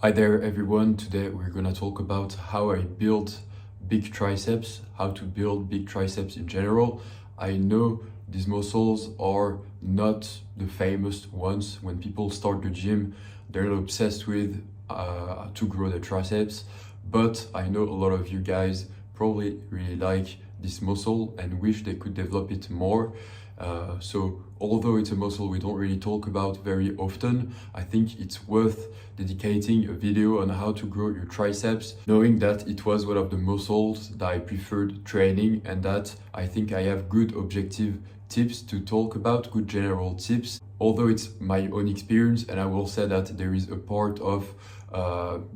Hi there everyone, today we're gonna talk about how I build big triceps, how to build big triceps in general. I know these muscles are not the famous ones. When people start the gym, they're not obsessed with to grow their triceps, but I know a lot of you guys probably really like this muscle and wish they could develop it more. So although it's a muscle we don't really talk about very often, I think it's worth dedicating a video on how to grow your triceps, knowing that it was one of the muscles that I preferred training and that I think I have good objective tips to talk about, good general tips. Although it's my own experience, and I will say that there is a part of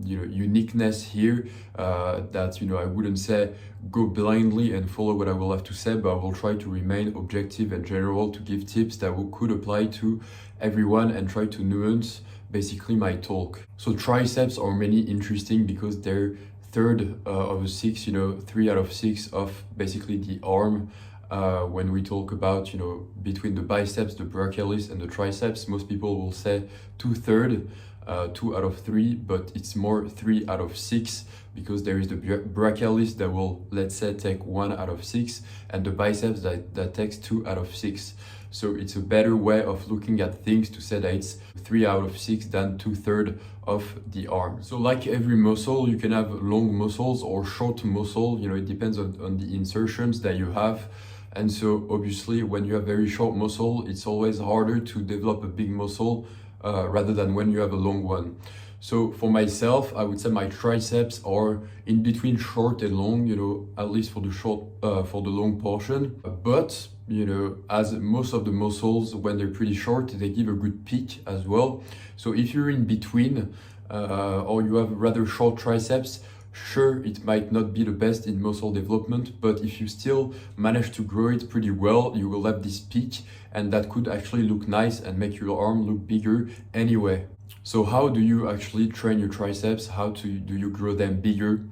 uniqueness here that I wouldn't say go blindly and follow what I will have to say, but I will try to remain objective and general to give tips that could apply to everyone and try to nuance basically my talk. So triceps are mainly interesting because they're third of the six, 3 out of 6 of basically the arm. When we talk about, between the biceps, the brachialis and the triceps, most people will say 2/3, 2 out of 3, but it's more 3 out of 6 because there is the brachialis that will, let's say, take 1 out of 6 and the biceps that takes 2 out of 6. So it's a better way of looking at things to say that it's 3 out of 6 than 2/3 of the arm. So like every muscle, you can have long muscles or short muscle, it depends on the insertions that you have. And so obviously when you have very short muscle, it's always harder to develop a big muscle rather than when you have a long one. So for myself, I would say my triceps are in between short and long, at least for the long portion. But as most of the muscles, when they're pretty short, they give a good peak as well. So if you're in between or you have rather short triceps, sure, it might not be the best in muscle development, but if you still manage to grow it pretty well, you will have this peak and that could actually look nice and make your arm look bigger anyway. So how do you actually train your triceps? How do you grow them bigger?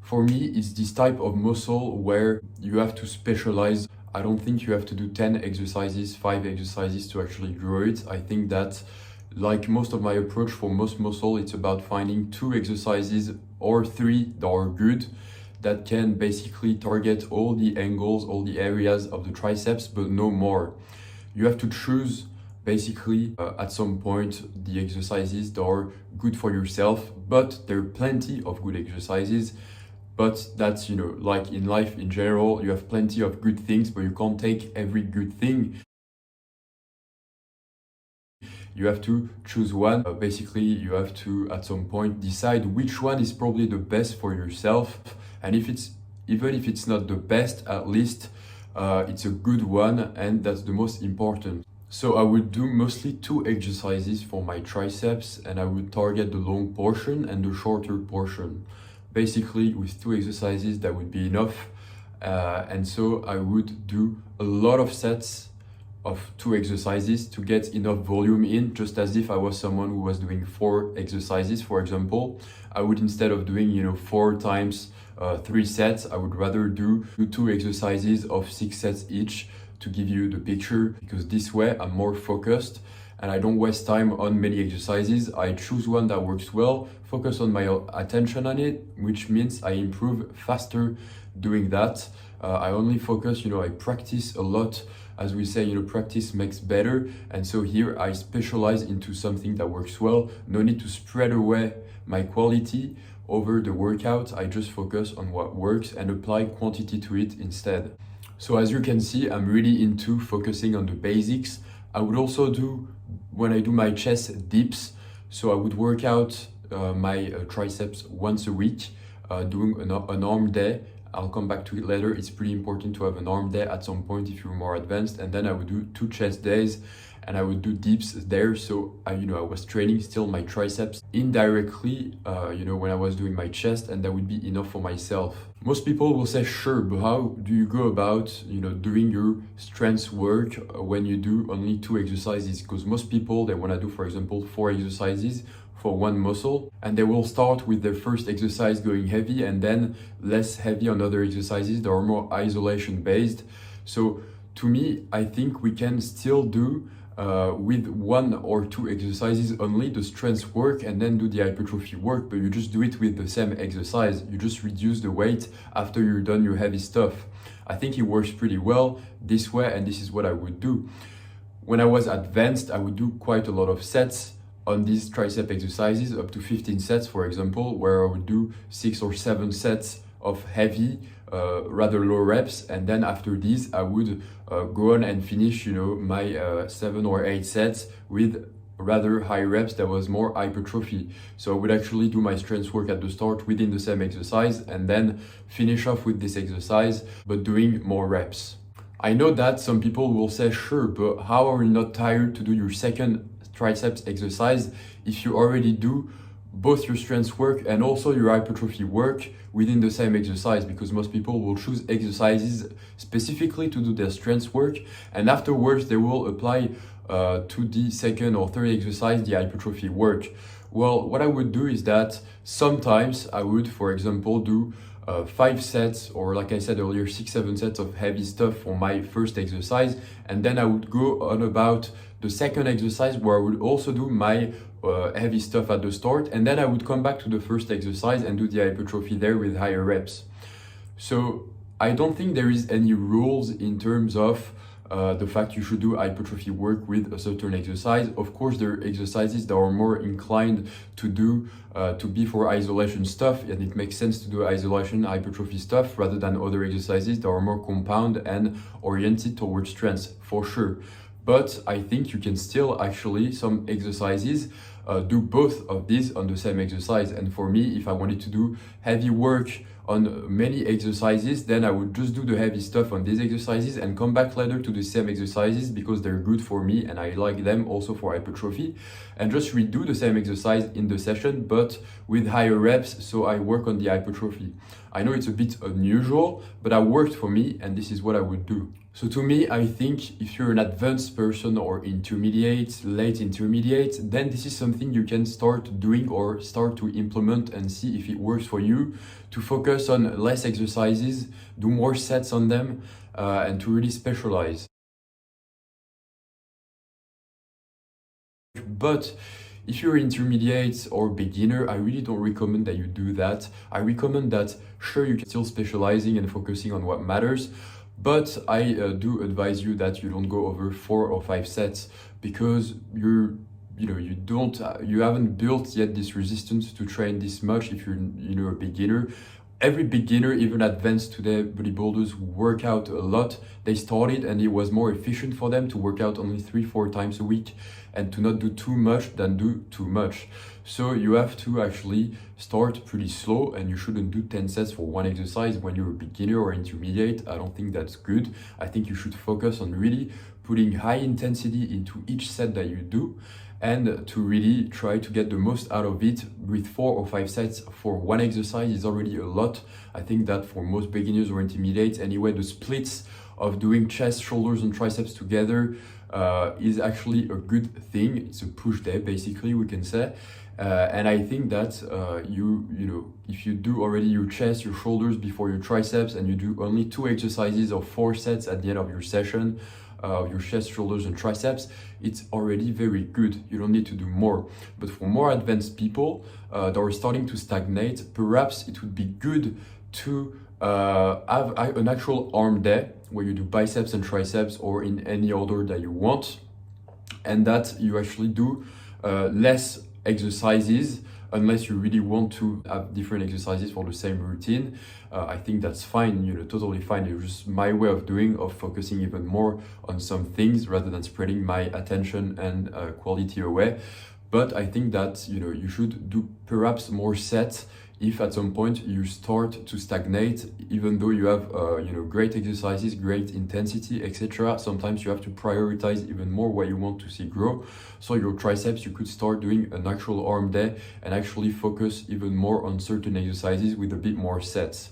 For me, it's this type of muscle where you have to specialize. I don't think you have to do 10 exercises, 5 exercises to actually grow it. I think that, like most of my approach for most muscle, it's about finding 2 exercises or 3 that are good, that can basically target all the angles, all the areas of the triceps, but no more. You have to choose basically at some point the exercises that are good for yourself, but there are plenty of good exercises. But that's, like in life in general, you have plenty of good things, but you can't take every good thing. You have to choose one. Basically, you have to, at some point, decide which one is probably the best for yourself. And even if it's not the best, at least it's a good one, and that's the most important. So I would do mostly 2 exercises for my triceps, and I would target the long portion and the shorter portion. Basically, with 2 exercises, that would be enough. And so I would do a lot of sets of 2 exercises to get enough volume in, just as if I was someone who was doing 4 exercises, for example. I would, instead of doing 4 times 3 sets, I would rather do 2 exercises of 6 sets each to give you the picture, because this way I'm more focused and I don't waste time on many exercises. I choose one that works well, focus on my attention on it, which means I improve faster doing that. I only focus, I practice a lot. As we say, practice makes better. And so here I specialize into something that works well. No need to spread away my quality over the workout. I just focus on what works and apply quantity to it instead. So as you can see, I'm really into focusing on the basics. I would also do, when I do my chest dips, so I would work out my triceps once a week, doing an arm day. I'll come back to it later. It's pretty important to have an arm day at some point if you're more advanced. And then I would do 2 chest days and I would do dips there. So I was training still my triceps indirectly, when I was doing my chest, and that would be enough for myself. Most people will say, sure, but how do you go about, doing your strength work when you do only 2 exercises? Because most people, they want to do, for example, 4 exercises for one muscle, and they will start with their first exercise going heavy and then less heavy on other exercises that are more isolation based. So to me, I think we can still do with 1 or 2 exercises only, the strength work, and then do the hypertrophy work, but you just do it with the same exercise. You just reduce the weight after you're done your heavy stuff. I think it works pretty well this way, and this is what I would do. When I was advanced, I would do quite a lot of sets on these tricep exercises, up to 15 sets, for example, where I would do 6 or 7 sets of heavy, rather low reps, and then after these I would go on and finish, my 7 or 8 sets with rather high reps that was more hypertrophy. So I would actually do my strength work at the start within the same exercise and then finish off with this exercise, but doing more reps. I know that some people will say, sure, but how are you not tired to do your second triceps exercise if you already do both your strength work and also your hypertrophy work within the same exercise? Because most people will choose exercises specifically to do their strength work, and afterwards they will apply to the second or third exercise the hypertrophy work. Well, what I would do is that sometimes I would, for example, do 5 sets, or like I said earlier, 6-7 sets of heavy stuff for my first exercise, and then I would go on about the second exercise where I would also do my heavy stuff at the start, and then I would come back to the first exercise and do the hypertrophy there with higher reps. So I don't think there is any rules in terms of the fact you should do hypertrophy work with a certain exercise. Of course, there are exercises that are more inclined to do to be for isolation stuff, and it makes sense to do isolation hypertrophy stuff rather than other exercises that are more compound and oriented towards strength, for sure. But I think you can still actually, some exercises, do both of these on the same exercise. And for me, if I wanted to do heavy work on many exercises, then I would just do the heavy stuff on these exercises and come back later to the same exercises because they're good for me and I like them also for hypertrophy, and just redo the same exercise in the session but with higher reps, so I work on the hypertrophy. I know it's a bit unusual, but that worked for me and this is what I would do. So to me, I think if you're an advanced person or intermediate, late intermediate, then this is something you can start doing or start to implement and see if it works for you, to focus on less exercises, do more sets on them, and to really specialize. But if you're intermediate or beginner, I really don't recommend that you do that. I recommend that, sure, you can still specializing and focusing on what matters, but I do advise you that you don't go over 4 or 5 sets because you haven't built yet this resistance to train this much if you're a beginner. Every beginner, even advanced today, bodybuilders who work out a lot, they started and it was more efficient for them to work out only 3-4 times a week and to not do too much than do too much. So you have to actually start pretty slow, and you shouldn't do 10 sets for one exercise when you're a beginner or intermediate. I don't think that's good. I think you should focus on really putting high intensity into each set that you do, and to really try to get the most out of it. With 4 or 5 sets for one exercise is already a lot. I think that for most beginners or intermediates anyway, the splits of doing chest, shoulders and triceps together is actually a good thing. It's a push day, basically, we can say. And I think that if you do already your chest, your shoulders before your triceps, and you do only 2 exercises of 4 sets at the end of your session, your chest, shoulders and triceps, it's already very good. You don't need to do more. But for more advanced people that are starting to stagnate, perhaps it would be good to have an actual arm day where you do biceps and triceps, or in any order that you want, and that you actually do less exercises, unless you really want to have different exercises for the same routine. I think that's fine, totally fine. It's just my way of focusing even more on some things rather than spreading my attention and quality away. But I think that, you should do perhaps more sets if at some point you start to stagnate, even though you have great exercises, great intensity, etc. Sometimes you have to prioritize even more what you want to see grow. So your triceps, you could start doing an actual arm day and actually focus even more on certain exercises with a bit more sets.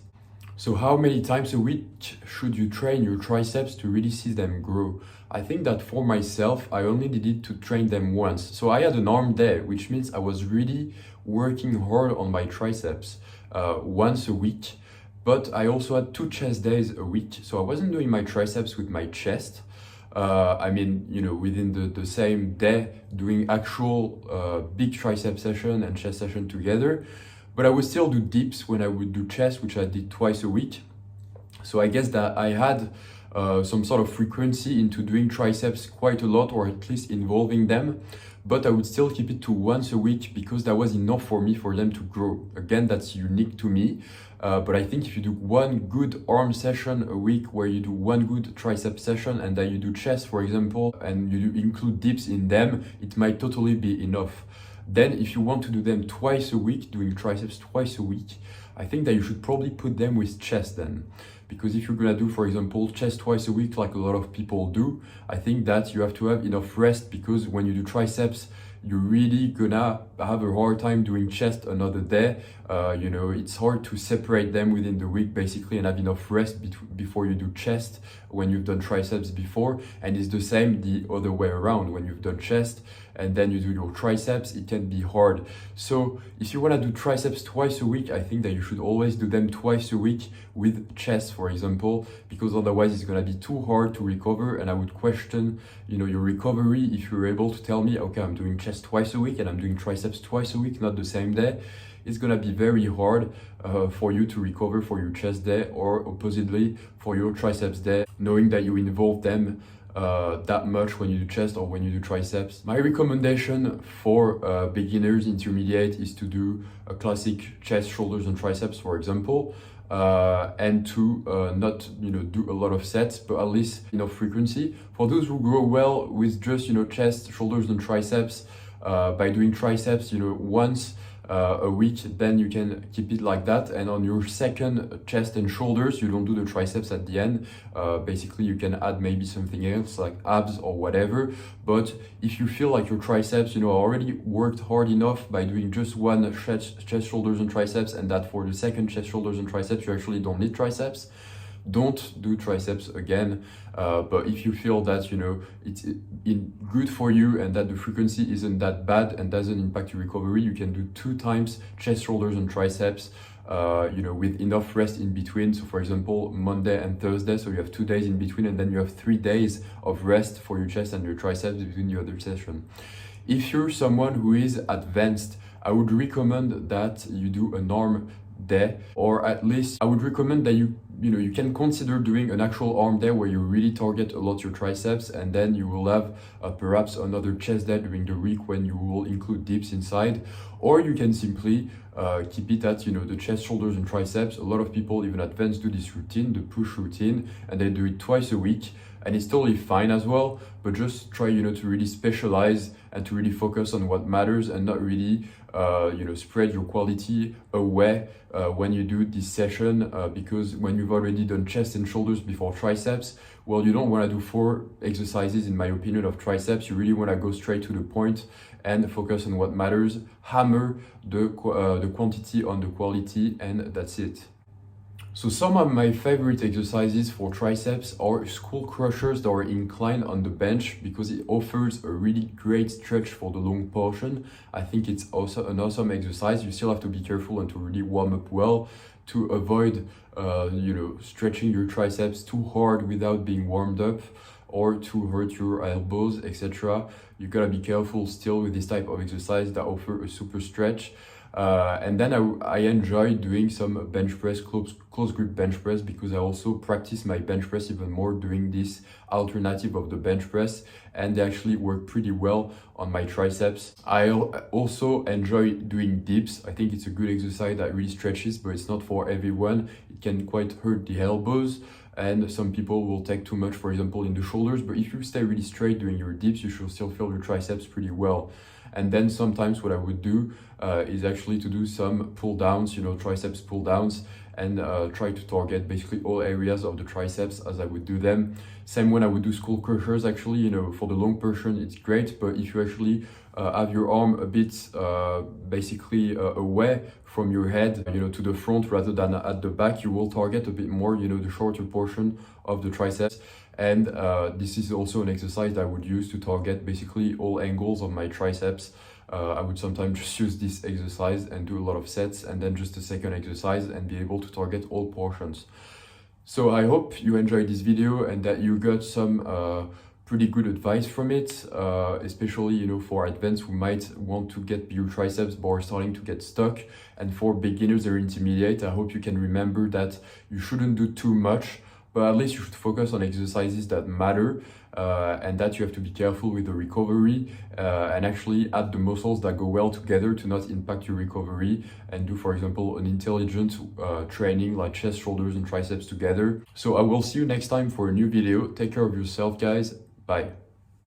So how many times a week should you train your triceps to really see them grow? I think that for myself, I only needed to train them once. So I had an arm day, which means I was really working hard on my triceps once a week. But I also had 2 chest days a week. So I wasn't doing my triceps with my chest. I mean, you know, within the same day, doing actual big tricep session and chest session together. But I would still do dips when I would do chest, which I did twice a week. So I guess that I had some sort of frequency into doing triceps quite a lot, or at least involving them. But I would still keep it to once a week because that was enough for me for them to grow. Again, that's unique to me. But I think if you do one good arm session a week, where you do one good tricep session and then you do chest, for example, and you do include dips in them, it might totally be enough. Then if you want to do them twice a week, doing triceps twice a week, I think that you should probably put them with chest then. Because if you're gonna do, for example, chest twice a week, like a lot of people do, I think that you have to have enough rest, because when you do triceps, you're really gonna have a hard time doing chest another day. You know, it's hard to separate them within the week basically and have enough rest before you do chest when you've done triceps before. And it's the same the other way around. When you've done chest and then you do your triceps, it can be hard. So if you wanna do triceps twice a week, I think that you should always do them twice a week with chest, for example, because otherwise it's gonna be too hard to recover. And I would question, you know, your recovery if you're able to tell me, okay, I'm doing chest twice a week and I'm doing triceps twice a week, not the same day. It's gonna be very hard for you to recover for your chest day, or oppositely for your triceps day, knowing that you involve them that much when you do chest or when you do triceps. My recommendation for beginners, intermediate, is to do a classic chest, shoulders and triceps, for example, and to not, you know, do a lot of sets, but at least enough frequency. For those who grow well with just, you know, chest, shoulders and triceps, by doing triceps, you know, once a week, then you can keep it like that. And on your second chest and shoulders, you don't do the triceps at the end. Basically, you can add maybe something else like abs or whatever. But if you feel like your triceps, you know, already worked hard enough by doing just one chest, shoulders and triceps, and that for the second chest, shoulders and triceps, you actually don't need triceps, don't do triceps again. But if you feel that, you know, it's good for you and that the frequency isn't that bad and doesn't impact your recovery, you can do 2 times chest, shoulders and triceps, you know, with enough rest in between. So for example, Monday and Thursday, so you have 2 days in between, and then you have 3 days of rest for your chest and your triceps between the other session. If you're someone who is advanced, I would recommend that you do an arm day, or at least I would recommend that you can consider doing an actual arm day where you really target a lot your triceps, and then you will have perhaps another chest day during the week when you will include dips inside. Or you can simply keep it at, you know, the chest, shoulders and triceps. A lot of people, even advanced, do this routine, the push routine, and they do it twice a week, and it's totally fine as well. But just try, you know, to really specialize and to really focus on what matters, and not really you know, spread your quality away when you do this session, because when you've already done chest and shoulders before triceps, well, you don't want to do 4 exercises, in my opinion, of triceps. You really want to go straight to the point and focus on what matters, hammer the quantity on the quality, and that's it. So some of my favorite exercises for triceps are skull crushers that are inclined on the bench, because it offers a really great stretch for the long portion. I think it's also an awesome exercise. You still have to be careful and to really warm up well to avoid you know, stretching your triceps too hard without being warmed up, or to hurt your elbows, etc. You gotta be careful still with this type of exercise that offer a super stretch. And then I enjoy doing some bench press, close grip bench press, because I also practice my bench press even more doing this alternative of the bench press, and they actually work pretty well on my triceps. I also enjoy doing dips. I think it's a good exercise that really stretches, but it's not for everyone. It can quite hurt the elbows, and some people will take too much, for example, in the shoulders. But if you stay really straight doing your dips, you should still feel your triceps pretty well. And then sometimes what I would do is actually to do some pull downs, you know, triceps pull downs, and try to target basically all areas of the triceps as I would do them. Same when I would do skull crushers, actually, you know, for the long portion it's great, but if you actually have your arm a bit basically away from your head, you know, to the front rather than at the back, you will target a bit more, you know, the shorter portion of the triceps. And this is also an exercise that I would use to target basically all angles of my triceps. I would sometimes just use this exercise and do a lot of sets, and then just a second exercise, and be able to target all portions. So I hope you enjoyed this video and that you got some pretty good advice from it, especially, you know, for advanced who might want to get bigger triceps but are starting to get stuck. And for beginners or intermediate, I hope you can remember that you shouldn't do too much, but at least you should focus on exercises that matter, and that you have to be careful with the recovery, and actually add the muscles that go well together to not impact your recovery, and do, for example, an intelligent training like chest, shoulders, and triceps together. So I will see you next time for a new video. Take care of yourself, guys. Bye.